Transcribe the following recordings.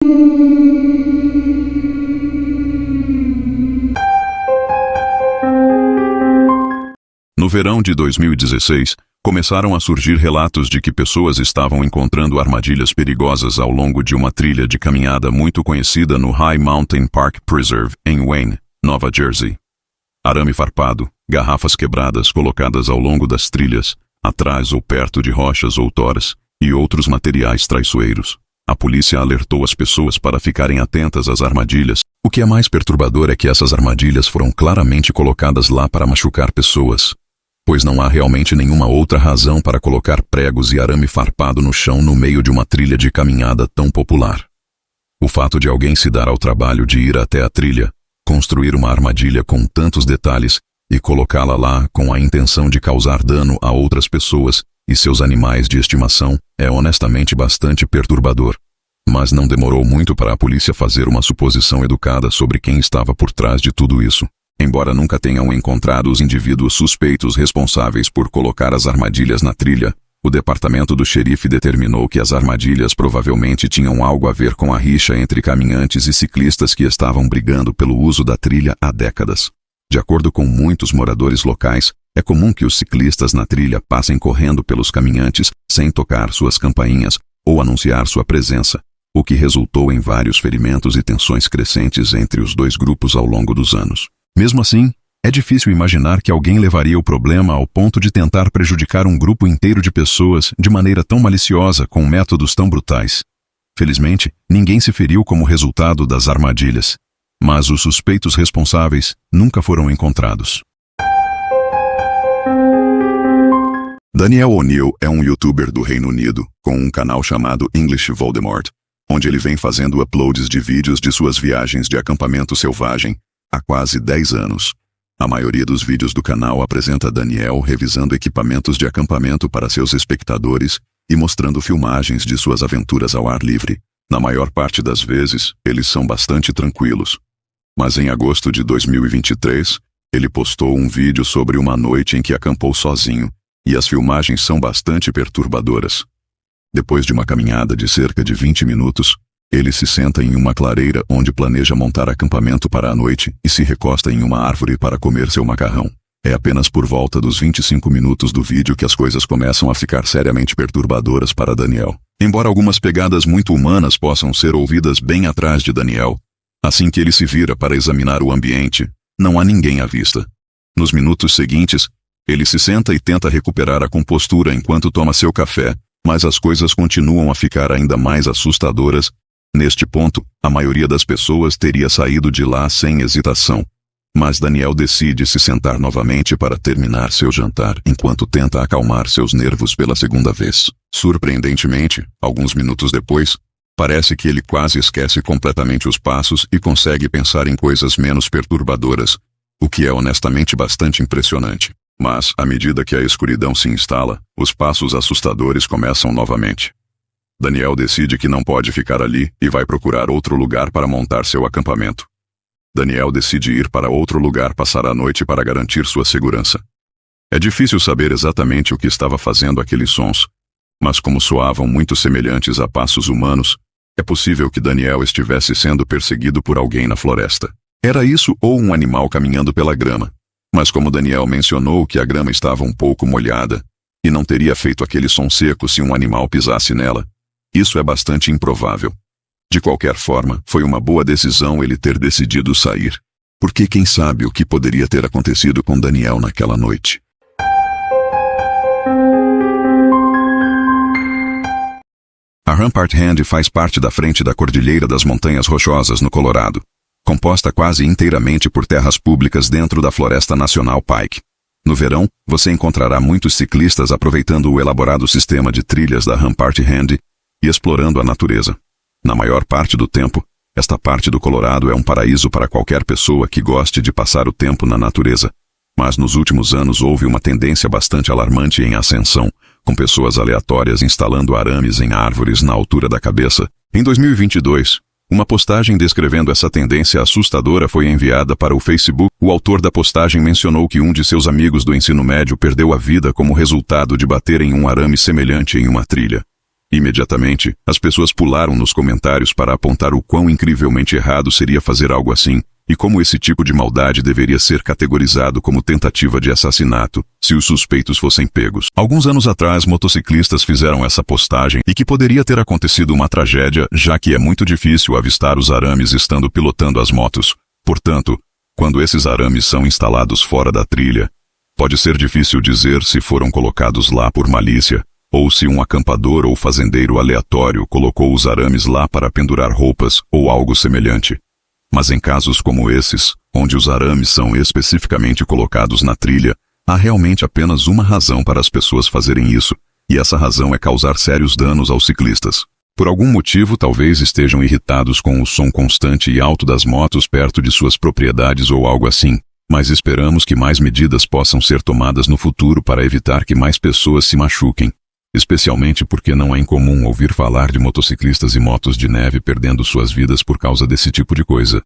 No verão de 2016, começaram a surgir relatos de que pessoas estavam encontrando armadilhas perigosas ao longo de uma trilha de caminhada muito conhecida no High Mountain Park Preserve, em Wayne, Nova Jersey. Arame farpado, garrafas quebradas colocadas ao longo das trilhas, atrás ou perto de rochas ou toras, e outros materiais traiçoeiros. A polícia alertou as pessoas para ficarem atentas às armadilhas. O que é mais perturbador é que essas armadilhas foram claramente colocadas lá para machucar pessoas, pois não há realmente nenhuma outra razão para colocar pregos e arame farpado no chão no meio de uma trilha de caminhada tão popular. O fato de alguém se dar ao trabalho de ir até a trilha, construir uma armadilha com tantos detalhes e colocá-la lá com a intenção de causar dano a outras pessoas e seus animais de estimação é honestamente bastante perturbador. Mas não demorou muito para a polícia fazer uma suposição educada sobre quem estava por trás de tudo isso. Embora nunca tenham encontrado os indivíduos suspeitos responsáveis por colocar as armadilhas na trilha, o departamento do xerife determinou que as armadilhas provavelmente tinham algo a ver com a rixa entre caminhantes e ciclistas que estavam brigando pelo uso da trilha há décadas. De acordo com muitos moradores locais, é comum que os ciclistas na trilha passem correndo pelos caminhantes sem tocar suas campainhas ou anunciar sua presença, o que resultou em vários ferimentos e tensões crescentes entre os dois grupos ao longo dos anos. Mesmo assim, é difícil imaginar que alguém levaria o problema ao ponto de tentar prejudicar um grupo inteiro de pessoas de maneira tão maliciosa com métodos tão brutais. Felizmente, ninguém se feriu como resultado das armadilhas, mas os suspeitos responsáveis nunca foram encontrados. Daniel O'Neill é um youtuber do Reino Unido, com um canal chamado English Voldemort, onde ele vem fazendo uploads de vídeos de suas viagens de acampamento selvagem há quase 10 anos. A maioria dos vídeos do canal apresenta Daniel revisando equipamentos de acampamento para seus espectadores e mostrando filmagens de suas aventuras ao ar livre. Na maior parte das vezes, eles são bastante tranquilos. Mas em agosto de 2023, ele postou um vídeo sobre uma noite em que acampou sozinho, e as filmagens são bastante perturbadoras. Depois de uma caminhada de cerca de 20 minutos, ele se senta em uma clareira onde planeja montar acampamento para a noite e se recosta em uma árvore para comer seu macarrão. É apenas por volta dos 25 minutos do vídeo que as coisas começam a ficar seriamente perturbadoras para Daniel. Embora algumas pegadas muito humanas possam ser ouvidas bem atrás de Daniel, assim que ele se vira para examinar o ambiente, não há ninguém à vista. Nos minutos seguintes, ele se senta e tenta recuperar a compostura enquanto toma seu café, mas as coisas continuam a ficar ainda mais assustadoras. Neste ponto, a maioria das pessoas teria saído de lá sem hesitação. Mas Daniel decide se sentar novamente para terminar seu jantar enquanto tenta acalmar seus nervos pela segunda vez. Surpreendentemente, alguns minutos depois, parece que ele quase esquece completamente os passos e consegue pensar em coisas menos perturbadoras, o que é honestamente bastante impressionante. Mas, à medida que a escuridão se instala, os passos assustadores começam novamente. Daniel decide que não pode ficar ali e vai procurar outro lugar para montar seu acampamento. Daniel decide ir para outro lugar passar a noite para garantir sua segurança. É difícil saber exatamente o que estava fazendo aqueles sons, mas como soavam muito semelhantes a passos humanos, é possível que Daniel estivesse sendo perseguido por alguém na floresta. Era isso ou um animal caminhando pela grama. Mas como Daniel mencionou que a grama estava um pouco molhada, e não teria feito aquele som seco se um animal pisasse nela, isso é bastante improvável. De qualquer forma, foi uma boa decisão ele ter decidido sair, porque quem sabe o que poderia ter acontecido com Daniel naquela noite. A Rampart Hand faz parte da frente da Cordilheira das Montanhas Rochosas no Colorado, composta quase inteiramente por terras públicas dentro da Floresta Nacional Pike. No verão, você encontrará muitos ciclistas aproveitando o elaborado sistema de trilhas da Rampart Hand e explorando a natureza. Na maior parte do tempo, esta parte do Colorado é um paraíso para qualquer pessoa que goste de passar o tempo na natureza, mas nos últimos anos houve uma tendência bastante alarmante em ascensão, com pessoas aleatórias instalando arames em árvores na altura da cabeça. Em 2022, uma postagem descrevendo essa tendência assustadora foi enviada para o Facebook. O autor da postagem mencionou que um de seus amigos do ensino médio perdeu a vida como resultado de bater em um arame semelhante em uma trilha. Imediatamente, as pessoas pularam nos comentários para apontar o quão incrivelmente errado seria fazer algo assim, e como esse tipo de maldade deveria ser categorizado como tentativa de assassinato, se os suspeitos fossem pegos. Alguns anos atrás, motociclistas fizeram essa postagem e que poderia ter acontecido uma tragédia, já que é muito difícil avistar os arames estando pilotando as motos. Portanto, quando esses arames são instalados fora da trilha, pode ser difícil dizer se foram colocados lá por malícia, ou se um acampador ou fazendeiro aleatório colocou os arames lá para pendurar roupas ou algo semelhante. Mas em casos como esses, onde os arames são especificamente colocados na trilha, há realmente apenas uma razão para as pessoas fazerem isso, e essa razão é causar sérios danos aos ciclistas. Por algum motivo, talvez estejam irritados com o som constante e alto das motos perto de suas propriedades ou algo assim, mas esperamos que mais medidas possam ser tomadas no futuro para evitar que mais pessoas se machuquem, especialmente porque não é incomum ouvir falar de motociclistas e motos de neve perdendo suas vidas por causa desse tipo de coisa.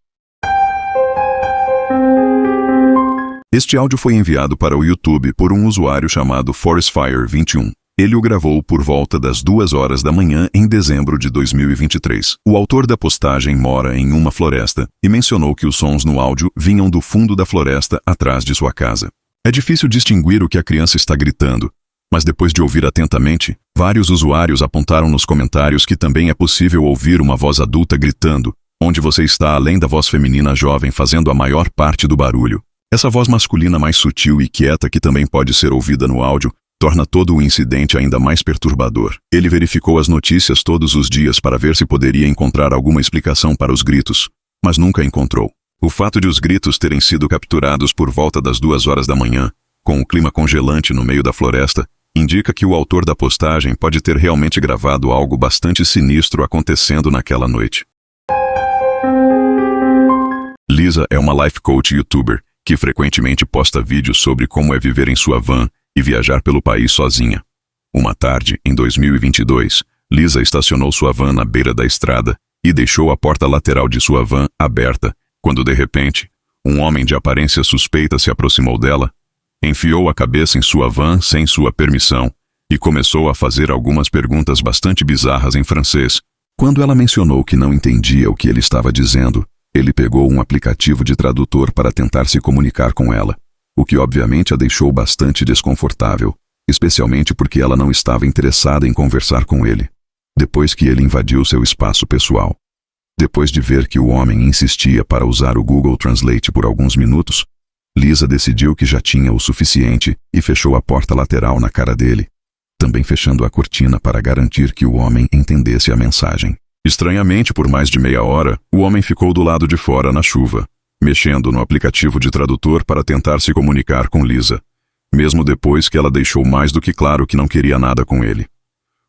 Este áudio foi enviado para o YouTube por um usuário chamado ForestFire21. Ele o gravou por volta das 2 horas da manhã em dezembro de 2023. O autor da postagem mora em uma floresta e mencionou que os sons no áudio vinham do fundo da floresta atrás de sua casa. É difícil distinguir o que a criança está gritando, mas depois de ouvir atentamente, vários usuários apontaram nos comentários que também é possível ouvir uma voz adulta gritando, onde você está além da voz feminina jovem fazendo a maior parte do barulho. Essa voz masculina mais sutil e quieta que também pode ser ouvida no áudio torna todo o incidente ainda mais perturbador. Ele verificou as notícias todos os dias para ver se poderia encontrar alguma explicação para os gritos, mas nunca encontrou. O fato de os gritos terem sido capturados por volta das 2 horas da manhã, com o clima congelante no meio da floresta, indica que o autor da postagem pode ter realmente gravado algo bastante sinistro acontecendo naquela noite. Lisa é uma life coach youtuber que frequentemente posta vídeos sobre como é viver em sua van e viajar pelo país sozinha. Uma tarde, em 2022, Lisa estacionou sua van na beira da estrada e deixou a porta lateral de sua van aberta, quando de repente, um homem de aparência suspeita se aproximou dela, enfiou a cabeça em sua van sem sua permissão e começou a fazer algumas perguntas bastante bizarras em francês. Quando ela mencionou que não entendia o que ele estava dizendo, ele pegou um aplicativo de tradutor para tentar se comunicar com ela, o que obviamente a deixou bastante desconfortável, especialmente porque ela não estava interessada em conversar com ele, depois que ele invadiu seu espaço pessoal. Depois de ver que o homem insistia para usar o Google Translate por alguns minutos, Lisa decidiu que já tinha o suficiente e fechou a porta lateral na cara dele, também fechando a cortina para garantir que o homem entendesse a mensagem. Estranhamente, por mais de meia hora, o homem ficou do lado de fora na chuva, mexendo no aplicativo de tradutor para tentar se comunicar com Lisa, mesmo depois que ela deixou mais do que claro que não queria nada com ele.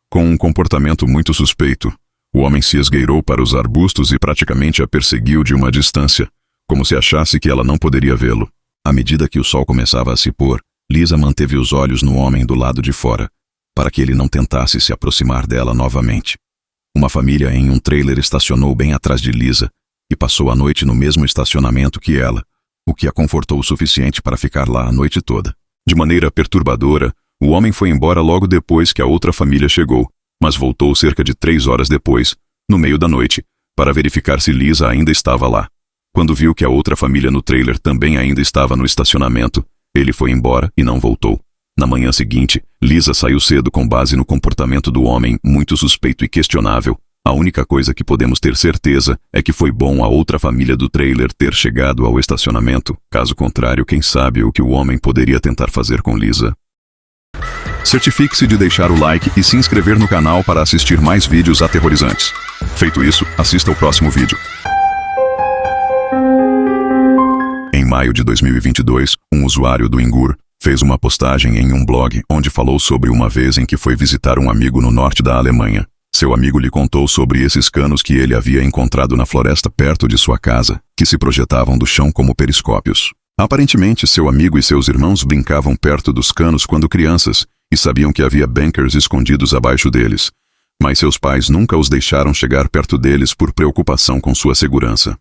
Com um comportamento muito suspeito, o homem se esgueirou para os arbustos e praticamente a perseguiu de uma distância, como se achasse que ela não poderia vê-lo. À medida que o sol começava a se pôr, Lisa manteve os olhos no homem do lado de fora, para que ele não tentasse se aproximar dela novamente. Uma família em um trailer estacionou bem atrás de Lisa e passou a noite no mesmo estacionamento que ela, o que a confortou o suficiente para ficar lá a noite toda. De maneira perturbadora, o homem foi embora logo depois que a outra família chegou, mas voltou cerca de 3 horas depois, no meio da noite, para verificar se Lisa ainda estava lá. Quando viu que a outra família no trailer também ainda estava no estacionamento, ele foi embora e não voltou. Na manhã seguinte, Lisa saiu cedo com base no comportamento do homem, muito suspeito e questionável. A única coisa que podemos ter certeza é que foi bom a outra família do trailer ter chegado ao estacionamento. Caso contrário, quem sabe o que o homem poderia tentar fazer com Lisa. Certifique-se de deixar o like e se inscrever no canal para assistir mais vídeos aterrorizantes. Feito isso, assista ao próximo vídeo. Em maio de 2022, um usuário do Ingur fez uma postagem em um blog onde falou sobre uma vez em que foi visitar um amigo no norte da Alemanha. Seu amigo lhe contou sobre esses canos que ele havia encontrado na floresta perto de sua casa, que se projetavam do chão como periscópios. Aparentemente, seu amigo e seus irmãos brincavam perto dos canos quando crianças e sabiam que havia bunkers escondidos abaixo deles, mas seus pais nunca os deixaram chegar perto deles por preocupação com sua segurança.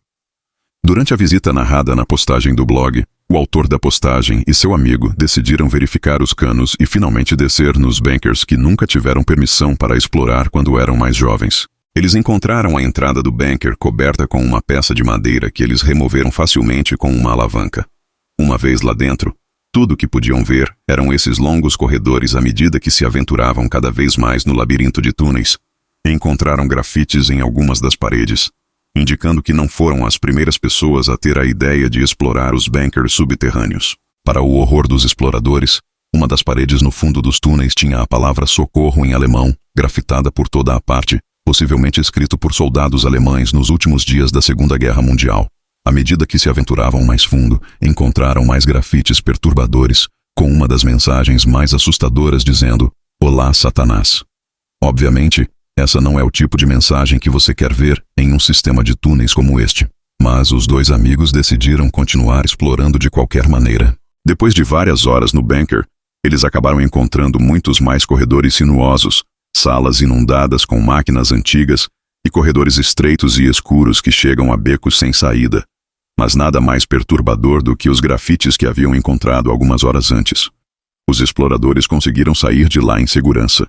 Durante a visita narrada na postagem do blog, O autor da postagem e seu amigo decidiram verificar os canos e finalmente descer nos bunkers que nunca tiveram permissão para explorar quando eram mais jovens. Eles encontraram a entrada do bunker coberta com uma peça de madeira que eles removeram facilmente com uma alavanca. Uma vez lá dentro, tudo o que podiam ver eram esses longos corredores à medida que se aventuravam cada vez mais no labirinto de túneis. Encontraram grafites em algumas das paredes, indicando que não foram as primeiras pessoas a ter a ideia de explorar os bunkers subterrâneos. Para o horror dos exploradores, uma das paredes no fundo dos túneis tinha a palavra socorro em alemão, grafitada por toda a parte, possivelmente escrito por soldados alemães nos últimos dias da Segunda Guerra Mundial. À medida que se aventuravam mais fundo, encontraram mais grafites perturbadores, com uma das mensagens mais assustadoras dizendo: "Olá, Satanás". Obviamente, essa não é o tipo de mensagem que você quer ver em um sistema de túneis como este. Mas os dois amigos decidiram continuar explorando de qualquer maneira. Depois de várias horas no bunker, eles acabaram encontrando muitos mais corredores sinuosos, salas inundadas com máquinas antigas e corredores estreitos e escuros que chegam a becos sem saída. Mas nada mais perturbador do que os grafites que haviam encontrado algumas horas antes. Os exploradores conseguiram sair de lá em segurança.